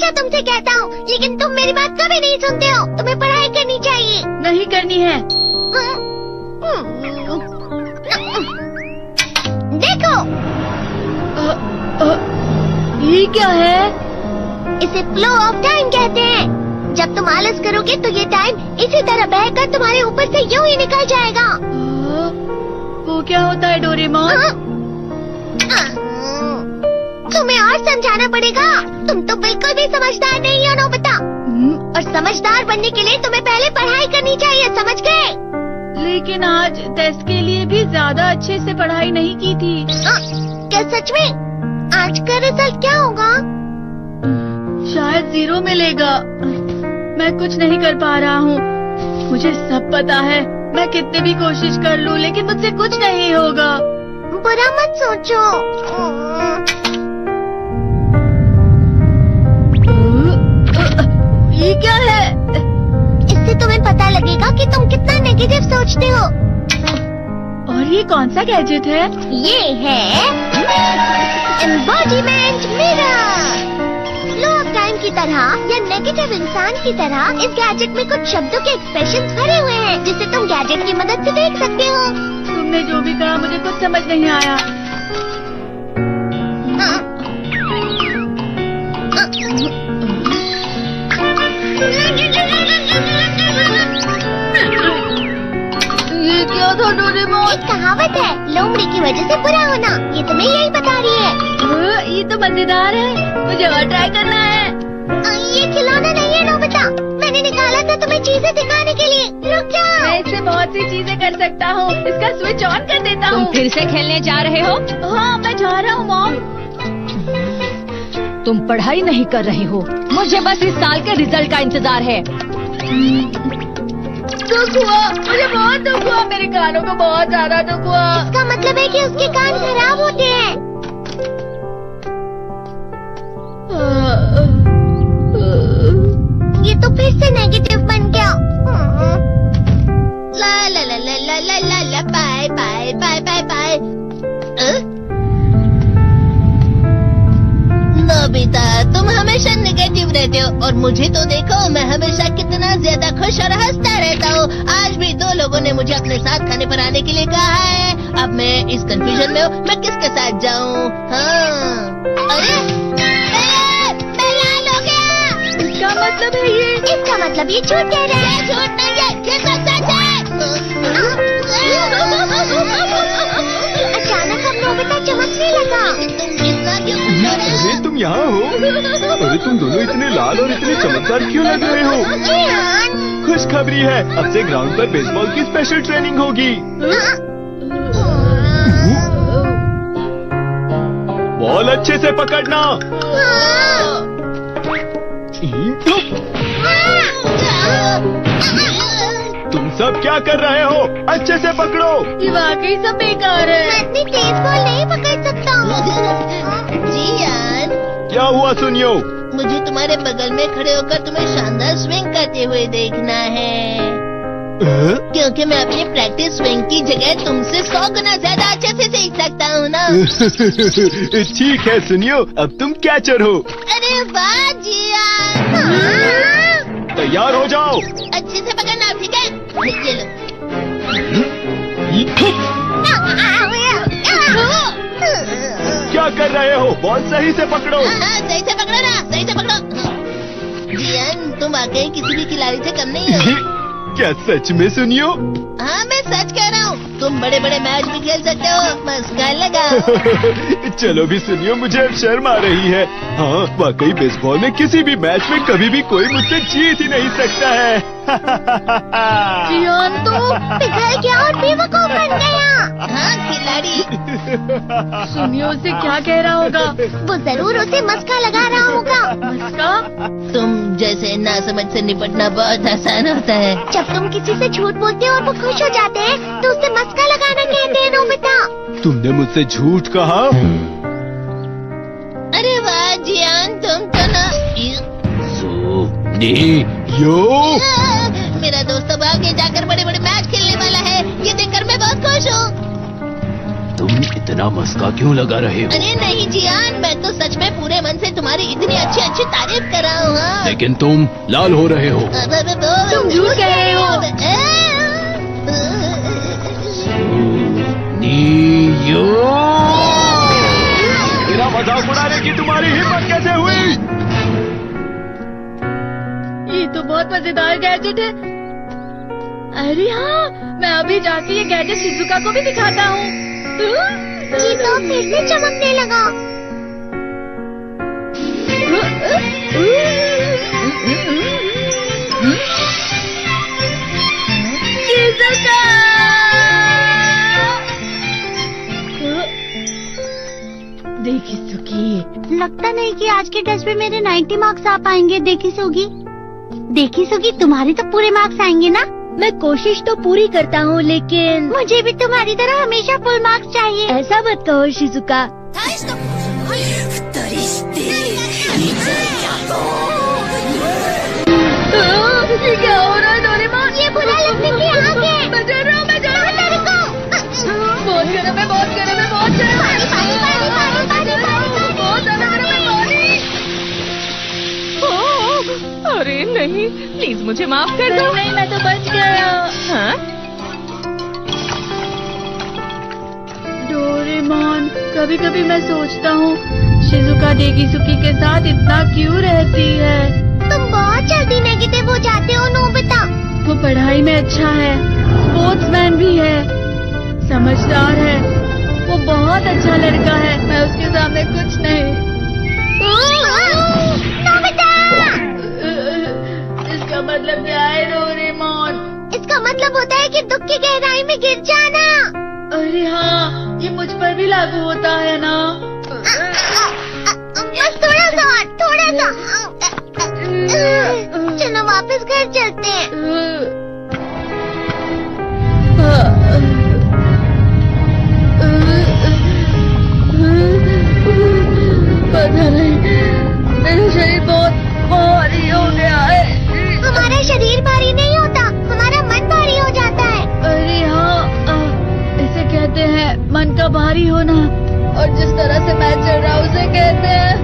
हमेशा तुमसे कहता हूँ, लेकिन तुम मेरी बात कभी नहीं सुनते हो। तुम्हें पढ़ाई करनी चाहिए। नहीं करनी है। देखो, ये क्या है? इसे फ्लो ऑफ टाइम कहते हैं। जब तुम आलस करोगे तो ये टाइम इसी तरह बहकर तुम्हारे ऊपर से यूं ही निकल जाएगा। वो क्या होता है डोरेमोन? तुम्हें और समझाना पड़ेगा। तुम तो बिल्कुल भी समझदार नहीं हो नोबिता। और समझदार बनने के लिए तुम्हें पहले पढ़ाई करनी चाहिए, समझ गए? लेकिन आज टेस्ट के लिए भी ज्यादा अच्छे से पढ़ाई नहीं की थी। क्या सच में? आज का रिजल्ट क्या होगा? शायद 0 मिलेगा। मैं कुछ नहीं कर पा रहा हूँ। मुझे सब पता है। मैं कितनी भी कोशिश कर लूँ, लेकिन मुझसे कुछ नहीं होगा। बुरा मत सोचो। ये क्या है? इससे तुम्हें पता लगेगा कि तुम कितना नेगेटिव सोचते हो। और ये कौन सा गैजेट है? ये है embodiment mirror. Flow of time की तरह या नेगेटिव इंसान की तरह इस गैजेट में कुछ शब्दों के एक्सप्रेशंस भरे हुए हैं, जिसे तुम गैजेट की मदद से देख सकते हो। तुमने जो भी कहा मुझे कुछ समझ नहीं आया। ये क्या था डोरेमोन? एक कहावत है, लोमड़ी की वजह से बुरा होना। ये तुम्हें यही बता रही है। ये तो मजेदार है। मुझे और ट्राई करना है। ये खिलौना नहीं है नोबिता। मैंने निकाला था तुम्हें चीजें दिखाने के लिए। रुक जाओ। मैं इससे बहुत सी चीजें कर सकता हूँ। इसका स्विच ऑन कर देता हूँ। तुम फिर से खेलने जा रहे हो? हाँ, मैं जा रहा हूँ मॉम। तुम पढ़ाई नहीं कर रहे हो। मुझे बस इस साल के रिजल्ट का इंतजार है। दुख हुआ, मुझे बहुत दुख हुआ। मेरे कानों को बहुत ज्यादा दुख हुआ। इसका मतलब है कि उसके कान खराब होते हैं। ये तो फिर से नेगेटिव बन गया। ला ला ला ला ला ला ला ला bye bye bye bye bye. Nobita, तुम हमेशा नेगेटिव रहते हो और मुझे तो देखो, मैं हमेशा कितना ज्यादा खुश और हंसता रहता हूँ। आज भी 2 लोगों ने मुझे अपने साथ खाने पर आने के लिए कहा है। अब मैं इस कंफ्यूजन में हूँ, मैं किसके साथ जाऊँ? हाँ, अरे मैं लाल हो गया। इसका मतलब है ये? इसका मतलब ये झूठ कह रहे हैं। झूठ नहीं है, ये तो सच है। अचानक हम नोबिता चमकने लगा। तुम इतना क्यों? अरे तुम यहाँ हो? अरे तुम दोनों इतने लाल और इतने चमकदार क्यों लग रहे हो? खुशखबरी है, अब से ग्राउंड पर बेसबॉल की स्पेशल ट्रेनिंग होगी। बॉल अच्छे से पकड़ना। तुम सब क्या कर रहे हो? अच्छे से पकड़ो। ये वाकई सब बेकार है। मैं इतनी तेज बॉल नहीं पकड़ सकता हूँ। जियान, क्या हुआ सुनियो? मुझे तुम्हारे बगल में खड़े होकर तुम्हें शानदार स्विंग करते हुए देखना है, क्योंकि मैं अपनी प्रैक्टिस स्विंग की जगह तुमसे 100 गुना ज्यादा अच्छे से सीख सकता हूँ ना। ठीक है सुनियो, अब तुम कैचर हो। अरे वाह जियान। तैयार हो जाओ। अच्छे से पकड़ना, ठीक है? ये लो। क्या कर रहे हो? बॉल सही से पकड़ो। सही से पकड़ो ना, सही से पकड़ो। जियान, तुम वाकई किसी भी खिलाड़ी से कम नहीं हो। क्या सच में सुनियो? हाँ, मैं सच कह रहा हूँ। तुम बड़े बड़े मैच भी खेल सकते हो। मस्का लगाओ। चलो भी सुनियो, मुझे अब शर्म आ रही है। हाँ, वाकई बेसबॉल में किसी भी मैच में कभी भी कोई मुझसे जीत ही नहीं सकता है। जियान तो पिघल गया और बेवकूफ बन गया। हाँ, खिलाड़ी। सुनियो से क्या कह रहा होगा? वो जरूर उसे मस्का लगा रहा होगा। मस्का? तुम जैसे नासमझ से निपटना बहुत आसान होता है। जब तुम किसी से झूठ बोलते हो और वो खुश हो जाते हैं, तो उसे मस्का लगाना कहते हैं नोबिता। तुमने मुझसे झूठ कहा? अरे वाह जियान, तुम तो ना। यो, मेरा दोस्त आगे जाकर बड़े बड़े मैच खेलने वाला है। ये देखकर मैं बहुत खुश हूँ। तुम इतना मस्का क्यों लगा रहे हो? अरे नहीं जियान, मैं तो सच में पूरे मन से तुम्हारी इतनी अच्छी अच्छी तारीफ कर रहा हूँ। हाँ। लेकिन तुम लाल हो रहे हो। तुम झूठ कह रहे हो। मेरा मजाक उड़ाने की तुम्हारी हिम्मत कैसे हुई? ये तो बहुत मजेदार गैजेट है। अरे हाँ, मैं अभी जाके ये गैजेट शिजुका को भी दिखाता हूँ। ये तो फिर से चमकने लगा। शिजुका! देखी सुगी, लगता नहीं कि आज के टेस्ट में मेरे 90 मार्क्स आ पाएंगे। देखी सुगी, तुम्हारे तो पूरे मार्क्स आएंगे ना? मैं कोशिश तो पूरी करता हूँ, लेकिन मुझे भी तुम्हारी तरह हमेशा फुल मार्क्स चाहिए। ऐसा मत कहो शिजुका। ये क्या हो रहा है डोरेमोन? ये बुरा लगने की आग है। मैं डर रहा हूँ, मैं डर रहा हूँ। बहुत गर्म है, बहुत गर्म है, बहुत गर्म है। बहुत ज्यादा गर्म है पानी। अरे नहीं, प्लीज मुझे माफ कर दो। नहीं, मैं तो बच गया। हाँ? डोरेमोन, कभी कभी मैं सोचता हूँ शिजुका डेगिसुकी के साथ इतना क्यों रहती है। तुम बहुत जल्दी नेगेटिव हो जाते हो नोबिता। वो पढ़ाई में अच्छा है, स्पोर्ट्समैन भी है, समझदार है। वो बहुत अच्छा लड़का है। मैं उसके सामने कुछ नहीं। नोबिता! इसका मतलब क्या है डोरेमोन? इसका मतलब होता है कि दुख की गहराई में गिर जाना। अरे हाँ, ये मुझ पर भी लागू होता है ना। बस थोड़ा सा और, थोड़ा सा। चलो वापस घर चलते हैं। पता नहीं, मेरा शरीर बहुत भारी हो गया है। हमारा शरीर भारी नहीं होता, हमारा मन भारी हो जाता है। अरे हाँ, इसे कहते हैं मन का भारी होना। और जिस तरह से मैं चल रहा हूँ उसे कहते हैं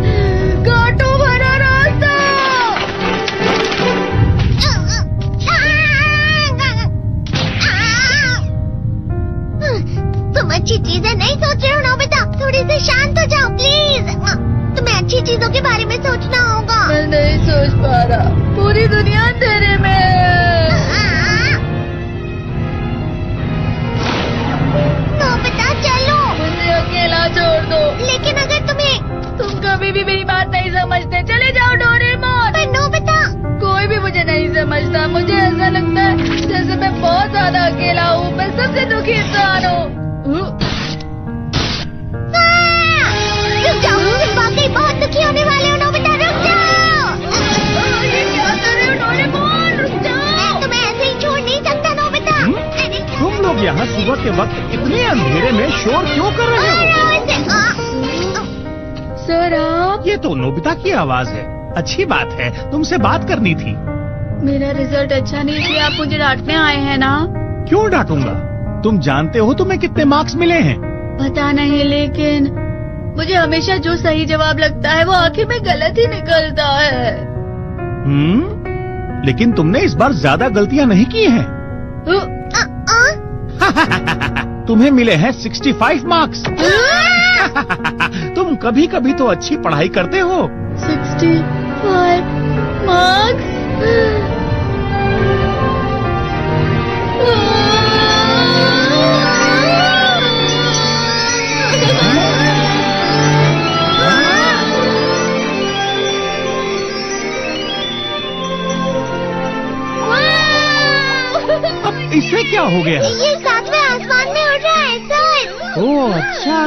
कांटों भरा रास्ता। तुम अच्छी चीजें नहीं सोच रहे हो नोबिता। थोड़ी सी शांत हो जाओ प्लीज। तुम्हें अच्छी चीजों के बारे में सोचना होगा। मैं नहीं सोच पा रहा, पूरी दुनिया अंधेरे में है। नोबिता चलो। मुझे अकेला छोड़ दो। लेकिन अगर तुम कभी भी मेरी बात नहीं समझते, चले जाओ डोरेमोन। पर नोबिता। कोई भी मुझे नहीं समझता। मुझे ऐसा लगता है जैसे मैं बहुत ज्यादा अकेला हूँ। मैं सबसे दुखी इंसान हूँ। रुक जाओ, तुम वाकई बहुत दुखी होने वाले हो नोबिता। रुक जाओ। ये क्या कर रहे हो डोरेमोन? रुक जाओ। मैं तुम्हें ऐसे ही छोड़ नहीं सकता नोबिता। अरे तुम लोग यहाँ सुबह के वक्त इतने अंधेरे में शोर क्यों कर रहे हो? सर आप? ये तो नोबिता की आवाज है। अच्छी बात है, तुमसे बात करनी थी। मेरा रिजल्ट अच्छा नहीं इसलिए आप मुझे डांटने आए हैं ना? क्यों डांटूंगा? तुम जानते हो तुम्हें कितने मार्क्स मिले हैं? पता नहीं, लेकिन मुझे हमेशा जो सही जवाब लगता है वो आखिर में गलत ही निकलता है। लेकिन तुमने इस बार ज्यादा गलतियाँ नहीं की हैं। तुम्हें मिले हैं 65 मार्क्स। तुम कभी कभी तो अच्छी पढ़ाई करते हो। 65 मार्क्स? अब इसे क्या हो गया? ये सातवें आसमान में उड़ रहा है सर। ओह अच्छा।